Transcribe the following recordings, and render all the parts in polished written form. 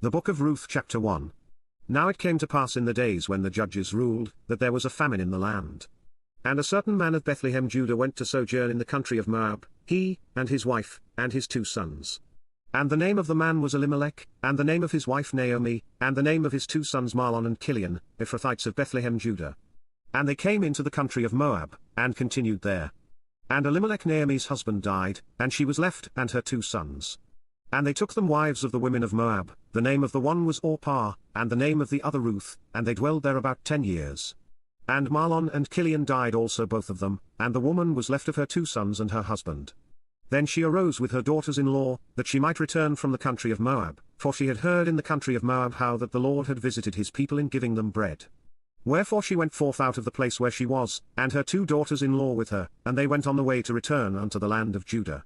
The Book of Ruth chapter 1. Now it came to pass in the days when the judges ruled, that there was a famine in the land. And a certain man of Bethlehem Judah went to sojourn in the country of Moab, he, and his wife, and his 2 sons. And the name of the man was Elimelech, and the name of his wife Naomi, and the name of his 2 sons Mahlon and Kilion, Ephrathites of Bethlehem Judah. And they came into the country of Moab, and continued there. And Elimelech Naomi's husband died, and she was left and her 2 sons. And they took them wives of the women of Moab, the name of the one was Orpah, and the name of the other Ruth, and they dwelled there about 10 years. And Mahlon and Kilion died also both of them, and the woman was left of her 2 sons and her husband. Then she arose with her daughters-in-law, that she might return from the country of Moab, for she had heard in the country of Moab how that the Lord had visited his people in giving them bread. Wherefore she went forth out of the place where she was, and her 2 daughters-in-law with her, and they went on the way to return unto the land of Judah.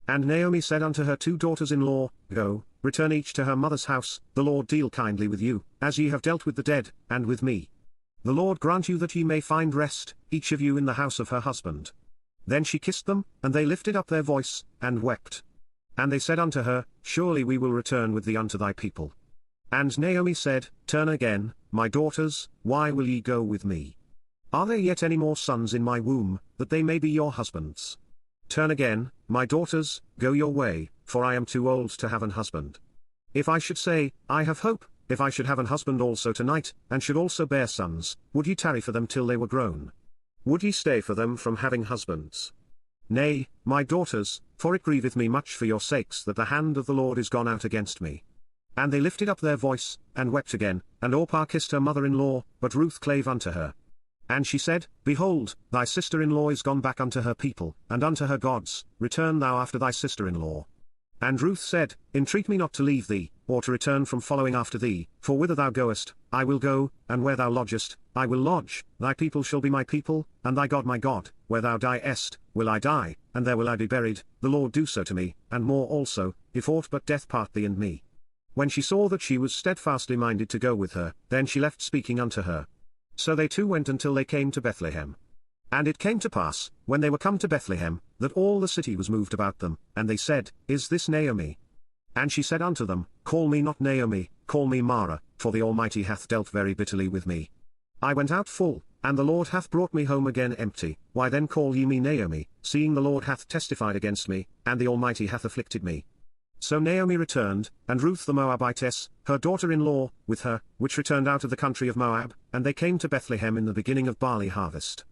And Naomi said unto her 2 daughters-in-law, Go, return each to her mother's house, the Lord deal kindly with you, as ye have dealt with the dead, and with me. The Lord grant you that ye may find rest, each of you in the house of her husband. Then she kissed them, and they lifted up their voice, and wept. And they said unto her, Surely we will return with thee unto thy people. And Naomi said, Turn again, my daughters, why will ye go with me? Are there yet any more sons in my womb, that they may be your husbands? Turn again, my daughters, go your way, for I am too old to have an husband. If I should say, I have hope, if I should have an husband also tonight, and should also bear sons, would ye tarry for them till they were grown? Would ye stay for them from having husbands? Nay, my daughters, for it grieveth me much for your sakes that the hand of the Lord is gone out against me. And they lifted up their voice, and wept again, and Orpah kissed her mother-in-law, but Ruth clave unto her. And she said, Behold, thy sister-in-law is gone back unto her people, and unto her gods, return thou after thy sister-in-law. And Ruth said, Entreat me not to leave thee, or to return from following after thee, for whither thou goest, I will go, and where thou lodgest, I will lodge, thy people shall be my people, and thy God my God, where thou diest, will I die, and there will I be buried, the Lord do so to me, and more also, if aught but death part thee and me. When she saw that she was steadfastly minded to go with her, then she left speaking unto her. So they 2 went until they came to Bethlehem. And it came to pass, when they were come to Bethlehem, that all the city was moved about them, and they said, Is this Naomi? And she said unto them, Call me not Naomi, call me Mara, for the Almighty hath dealt very bitterly with me. I went out full, and the Lord hath brought me home again empty, why then call ye me Naomi, seeing the Lord hath testified against me, and the Almighty hath afflicted me? So Naomi returned, and Ruth the Moabitess, her daughter-in-law, with her, which returned out of the country of Moab, and they came to Bethlehem in the beginning of barley harvest.